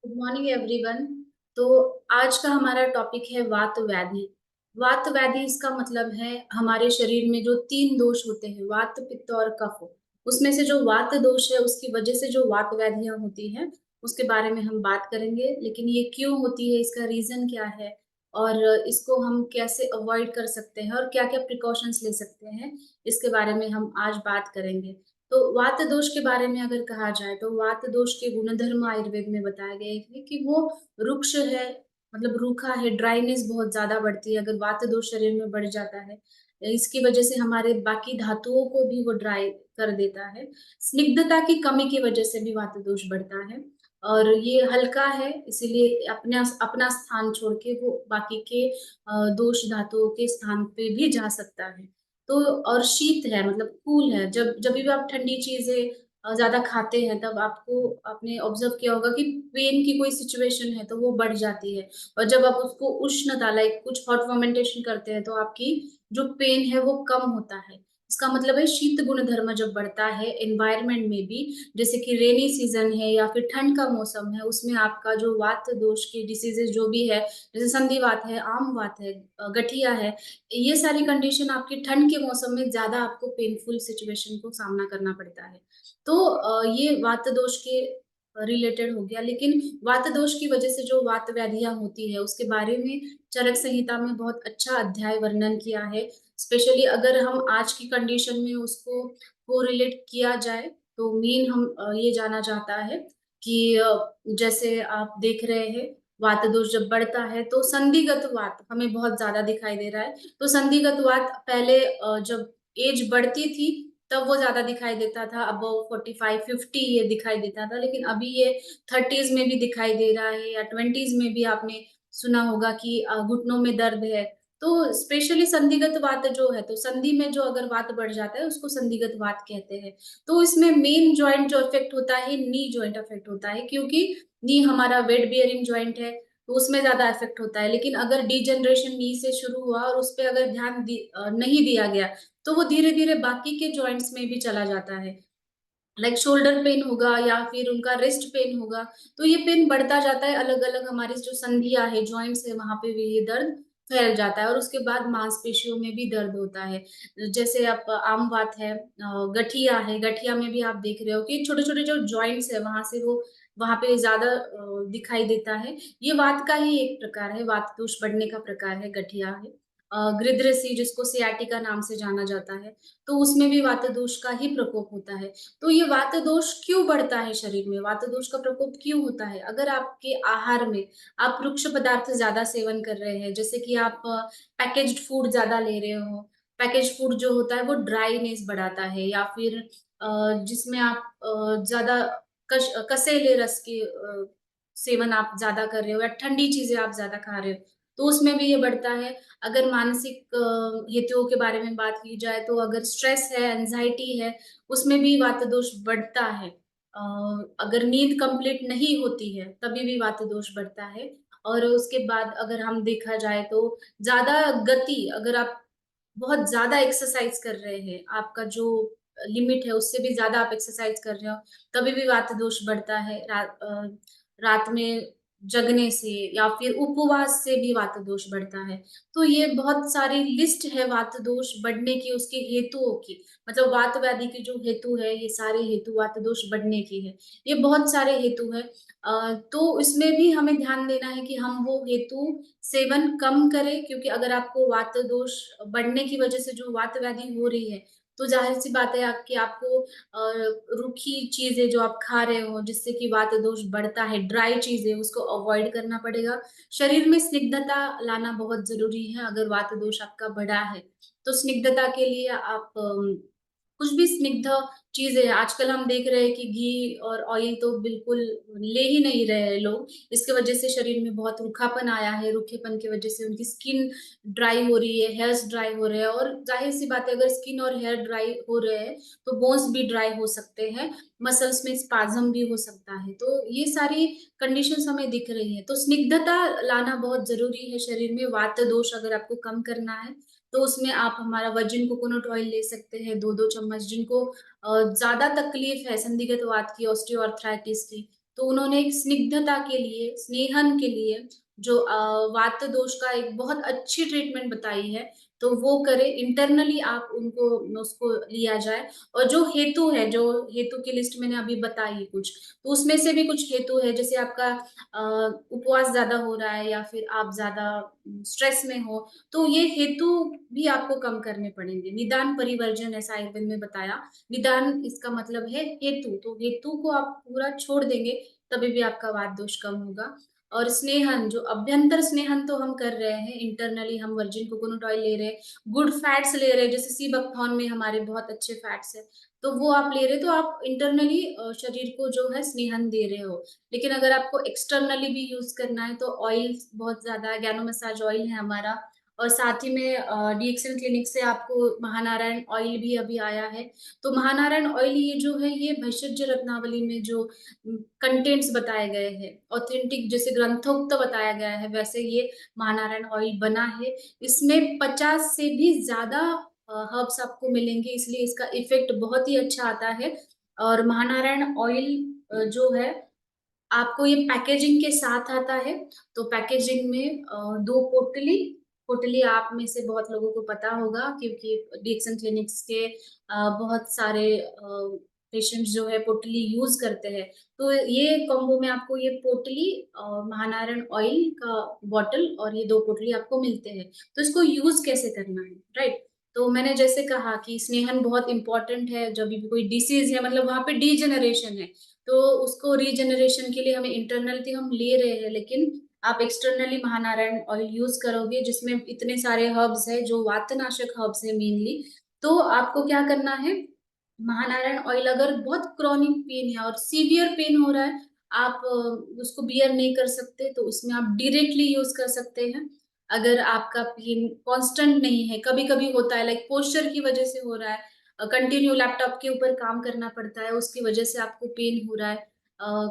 Good morning everyone. तो आज का हमारा टॉपिक है वात व्याधि। वात व्याधि इसका मतलब है हमारे शरीर में जो तीन दोष होते हैं, वात पित्त और कफ। उसमें से जो वात दोष है उसकी वजह से जो वात व्याधियां होती हैं उसके बारे में हम बात करेंगे। लेकिन ये क्यों होती है, इसका रीजन क्या है और इसको हम कैसे अवॉइड कर सकते हैं और क्या क्या प्रिकॉशंस ले सकते हैं, इसके बारे में हम आज बात करेंगे। तो वात दोष के बारे में अगर कहा जाए तो वात दोष के गुणधर्म आयुर्वेद में बताए गए हैं कि वो रुक्ष है, मतलब रूखा है, ड्राइनेस बहुत ज्यादा बढ़ती है अगर वात दोष शरीर में बढ़ जाता है। इसकी वजह से हमारे बाकी धातुओं को भी वो ड्राई कर देता है। स्निग्धता की कमी की वजह से भी वात दोष बढ़ता है और ये हल्का है, इसीलिए अपना अपना स्थान छोड़ के वो बाकी के दोष धातुओं के स्थान पे भी जा सकता है। तो और शीत है मतलब कूल है, जब जब भी आप ठंडी चीजें ज्यादा खाते हैं तब आपको आपने ऑब्जर्व किया होगा कि पेन की कोई सिचुएशन है तो वो बढ़ जाती है। और जब आप उसको उष्णता लाइक कुछ हॉट फर्मेंटेशन करते हैं तो आपकी जो पेन है वो कम होता है। इसका मतलब है शीत गुण धर्म जब बढ़ता है एनवायरमेंट में भी, जैसे कि रेनी सीजन है या फिर ठंड का मौसम है, उसमें आपका जो वात दोष के डिसीजेस जो भी है, जैसे संधिवात है, आम वात है, गठिया है, ये सारी कंडीशन आपकी ठंड के मौसम में ज्यादा आपको पेनफुल सिचुएशन को सामना करना पड़ता है। तो ये वात दोष के रिलेटेड हो गया। लेकिन वात दोष की वजह से जो वात व्याधियां होती है उसके बारे में चरक संहिता में बहुत अच्छा अध्याय वर्णन किया है। स्पेशली अगर हम आज की कंडीशन में उसको कोरिलेट किया जाए तो मेन हम ये जाना चाहता है कि जैसे आप देख रहे हैं वात दोष जब बढ़ता है तो संधिगत वात हमें बहुत ज्यादा दिखाई दे रहा है। तो संधिगत वात पहले जब एज बढ़ती थी तब वो ज्यादा दिखाई देता था, अबव 45-50 ये दिखाई देता था, लेकिन अभी ये 30s में भी दिखाई दे रहा है या 20s में भी आपने सुना होगा कि घुटनों में दर्द है। तो स्पेशली संधिगत वात जो है, तो संधि में जो अगर वात बढ़ जाता है उसको संधिगत वात कहते हैं। तो इसमें मेन जॉइंट जो इफेक्ट होता है नी जॉइंट इफेक्ट होता है, क्योंकि नी हमारा वेट बियरिंग जॉइंट है तो उसमें ज्यादा इफेक्ट होता है। लेकिन अगर डिजनरेशन नी से शुरू हुआ और उस पर अगर ध्यान नहीं दिया गया तो वो धीरे धीरे बाकी के जॉइंट्स में भी चला जाता है। लाइक शोल्डर पेन होगा या फिर उनका रिस्ट पेन होगा, तो ये पेन बढ़ता जाता है, अलग अलग हमारी जो संधियां है, जॉइंट्स है, वहां पे भी ये दर्द फैल जाता है और उसके बाद मांसपेशियों में भी दर्द होता है। जैसे आप आम बात है, गठिया है, गठिया में भी आप देख रहे हो कि छोटे छोटे जो जॉइंट्स है वहां से वो वहां पे ज्यादा दिखाई देता है। ये वात का ही एक प्रकार है, वात दोष बढ़ने का प्रकार है, गठिया है। गृध्रसी जिसको सियाटिका नाम से जाना जाता है, तो उसमें भी वात दोष का ही प्रकोप होता है। तो ये वात दोष क्यों बढ़ता है शरीर में, वात दोष का प्रकोप क्यों होता है? अगर आपके आहार में आप वृक्ष पदार्थ ज्यादा सेवन कर रहे हैं, जैसे कि आप पैकेज्ड फूड ज्यादा ले रहे हो, पैकेज फूड जो होता है वो ड्राईनेस बढ़ाता है, या फिर जिसमें आप ज्यादा कसेले रस के सेवन आप ज्यादा कर रहे हो या ठंडी चीजें आप ज्यादा खा रहे हो, तो उसमें भी ये बढ़ता है। अगर मानसिक हेतुओं के बारे में बात की जाए तो अगर स्ट्रेस है, एंजाइटी है, उसमें भी वात दोष बढ़ता है। अगर नींद कंप्लीट नहीं होती है तभी भी वात दोष बढ़ता है। और उसके बाद अगर हम देखा जाए तो ज्यादा गति, अगर आप बहुत ज्यादा एक्सरसाइज कर रहे हैं, आपका जो लिमिट है उससे भी ज्यादा आप एक्सरसाइज कर रहे हो, तभी भी वात दोष बढ़ता है। रात में जगने से या फिर उपवास से भी वात दोष बढ़ता है। तो ये बहुत सारी लिस्ट है वात दोष बढ़ने की, उसके हेतुओं की, मतलब वात व्याधि की जो हेतु है, ये सारे हेतु वात दोष बढ़ने की है, ये बहुत सारे हेतु है। तो इसमें भी हमें ध्यान देना है कि हम वो हेतु सेवन कम करें, क्योंकि अगर आपको वात दोष बढ़ने की वजह से जो वात व्याधि हो रही है तो जाहिर सी बात है कि आपको रूखी चीजें जो आप खा रहे हो जिससे कि वात दोष बढ़ता है, ड्राई चीजें, उसको अवॉइड करना पड़ेगा। शरीर में स्निग्धता लाना बहुत जरूरी है अगर वात दोष आपका बढ़ा है। तो स्निग्धता के लिए आप कुछ भी स्निग्ध चीजें, आजकल हम देख रहे हैं कि घी और ऑयल तो बिल्कुल ले ही नहीं रहे हैं लोग। इसके वजह से शरीर में बहुत रूखापन आया है, रूखेपन की वजह से उनकी स्किन ड्राई हो रही है, हेयर्स ड्राई हो रहे हैं, और जाहिर सी बात है अगर स्किन और हेयर ड्राई हो रहे हैं तो बोन्स भी ड्राई हो सकते हैं, मसल्स में स्पाज्म भी हो सकता है। तो ये सारी कंडीशंस हमें दिख रही है। तो स्निग्धता लाना बहुत जरूरी है शरीर में। वात दोष अगर आपको कम करना है तो उसमें आप हमारा वर्जिन कोकोनट ऑयल ले सकते हैं 2-2 चम्मच। जिनको ज्यादा तकलीफ है संधिगत वात की, ऑस्टियोआर्थराइटिस की, तो उन्होंने एक स्निग्धता के लिए, स्नेहन के लिए जो वात दोष का एक बहुत अच्छी ट्रीटमेंट बताई है, तो वो करें। इंटरनली आप उनको उसको लिया जाए। और जो हेतु है, जो हेतु की लिस्ट मैंने अभी बताई कुछ, तो उसमें से भी कुछ हेतु है, जैसे आपका उपवास ज्यादा हो रहा है या फिर आप ज्यादा स्ट्रेस में हो, तो ये हेतु भी आपको कम करने पड़ेंगे। निदान परिवर्जन ऐसा आयुर्वेद में बताया। निदान इसका मतलब है हेतु, तो हेतु को आप पूरा छोड़ देंगे तभी भी आपका वात दोष कम होगा। और स्नेहन, जो अभ्यंतर स्नेहन तो हम कर रहे हैं, इंटरनली हम वर्जिन कोकोनट ऑयल ले रहे हैं, गुड फैट्स ले रहे हैं, जैसे सी बकथॉर्न में हमारे बहुत अच्छे फैट्स है, तो वो आप ले रहे हो, तो आप इंटरनली शरीर को जो है स्नेहन दे रहे हो। लेकिन अगर आपको एक्सटर्नली भी यूज करना है तो ऑयल बहुत ज्यादा है, गैनो मसाज ऑयल है हमारा। और साथ ही में डीएक्सन क्लिनिक से आपको महानारायण ऑयल भी अभी आया है। तो महानारायण ऑयल ये जो है, ये भैषज रत्नावली में जो कंटेंट्स बताए गए हैं, ऑथेंटिक जैसे ग्रंथोक्त बताया गया है, वैसे ये महानारायण ऑयल बना है। इसमें 50 से भी ज्यादा हर्ब्स आपको मिलेंगे, इसलिए इसका इफेक्ट बहुत ही अच्छा आता है। और महानारायण ऑयल जो है, आपको ये पैकेजिंग के साथ आता है। तो पैकेजिंग में दो पोटली, पोटली आप में से बहुत लोगों को पता होगा, क्योंकि डीएक्सन क्लिनिक्स के बहुत सारे पेशेंट्स जो है पोटली यूज करते हैं। तो ये कॉम्बो में आपको ये पोटली और महानारायण ऑयल का बॉटल और ये दो पोटली आपको मिलते हैं। तो इसको यूज कैसे करना है, राइट? तो मैंने जैसे कहा कि स्नेहन बहुत इंपॉर्टेंट है। जब भी कोई डिसीज है, मतलब वहां पे डीजेनरेशन है, तो उसको रीजनरेशन के लिए हमें इंटरनली हम ले रहे हैं, लेकिन आप एक्सटर्नली महानारायण ऑयल यूज करोगे, जिसमें इतने सारे हर्ब्स है जो वातनाशक हर्ब्स है मेनली। तो आपको क्या करना है, महानारायण ऑयल, अगर बहुत क्रॉनिक पेन है और सीवियर पेन हो रहा है, आप उसको बियर नहीं कर सकते, तो उसमें आप डायरेक्टली यूज कर सकते हैं। अगर आपका पेन कांस्टेंट नहीं है, कभी कभी होता है, लाइक पोस्चर की वजह से हो रहा है, कंटिन्यू लैपटॉप के ऊपर काम करना पड़ता है, उसकी वजह से आपको पेन हो रहा है,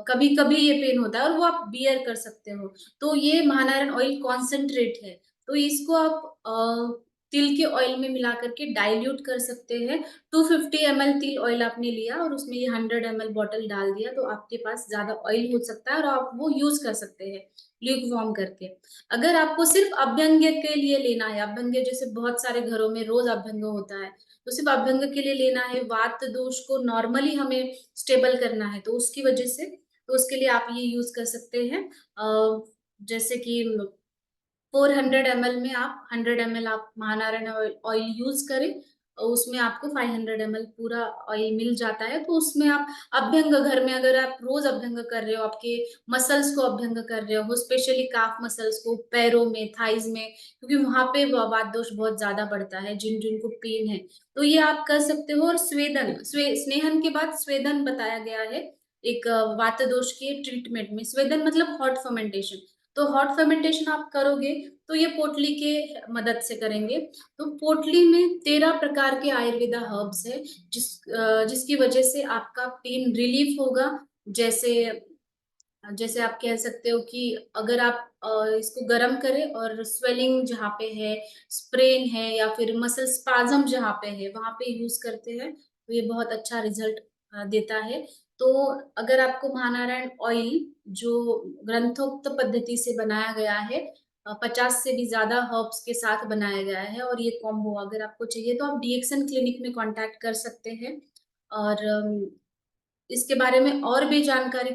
कभी कभी ये पेन होता है, और वो आप बियर कर सकते हो। तो ये महानारायण ऑयल कॉन्सेंट्रेट है, तो इसको आप तिल के ऑयल में मिला करके डाइल्यूट कर सकते हैं। 250 ml तिल ऑयल आपने लिया और उसमें ये 100 ml बॉटल डाल दिया, तो आपके पास ज्यादा ऑयल हो सकता है और आप वो यूज कर सकते हैं ल्यूक वार्म करके। अगर आपको सिर्फ अभ्यंग के लिए लेना है, अभ्यंग जैसे बहुत सारे घरों में रोज अभ्यंग होता है, तो सिर्फ अभ्यंग के लिए लेना है, वात दोष को नॉर्मली हमें स्टेबल करना है, तो उसकी वजह से, तो उसके लिए आप ये यूज कर सकते हैं। जैसे कि 400 ml में आप 100 ml आप महानारायण ऑयल यूज करें, और उसमें आपको 500 ml पूरा ऑयल मिल जाता है। तो उसमें आप अभ्यंग, घर में अगर आप रोज अभ्यंग कर रहे हो, आपके मसल्स को अभ्यंग कर रहे हो, स्पेशली काफ मसल्स को, पैरों में, थाइज में, क्योंकि वहां पे वात दोष बहुत ज्यादा बढ़ता है, जिन जिनको पेन है, तो ये आप कर सकते हो। और स्वेदन, स्नेहन के बाद स्वेदन बताया गया है एक वात दोष के ट्रीटमेंट में। स्वेदन मतलब हॉट फर्मेंटेशन, तो हॉट फर्मेंटेशन आप करोगे तो ये पोटली के मदद से करेंगे। तो पोटली में 13 प्रकार के आयुर्वेदा हर्ब्स है, जिसकी वजह से आपका पेन रिलीफ होगा। जैसे जैसे आप कह सकते हो कि अगर आप इसको गर्म करें और स्वेलिंग जहाँ पे है, स्प्रेन है, या फिर मसल स्पाज्म जहाँ पे है, वहां पे यूज करते हैं, तो ये बहुत अच्छा रिजल्ट देता है। तो अगर आपको महानारायण ऑयल जो ग्रंथोक्त पद्धति से बनाया गया है, 50 से भी ज्यादा हर्ब्स के साथ बनाया गया है, और ये कॉम्बो अगर आपको चाहिए तो आप डीएक्सन क्लिनिक में कांटेक्ट कर सकते हैं। और इसके बारे में और भी जानकारी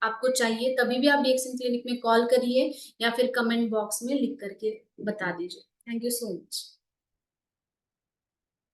आपको चाहिए, तभी भी आप डीएक्सन क्लिनिक में कॉल करिए या फिर कमेंट बॉक्स में लिख करके बता दीजिए। Thank you so much.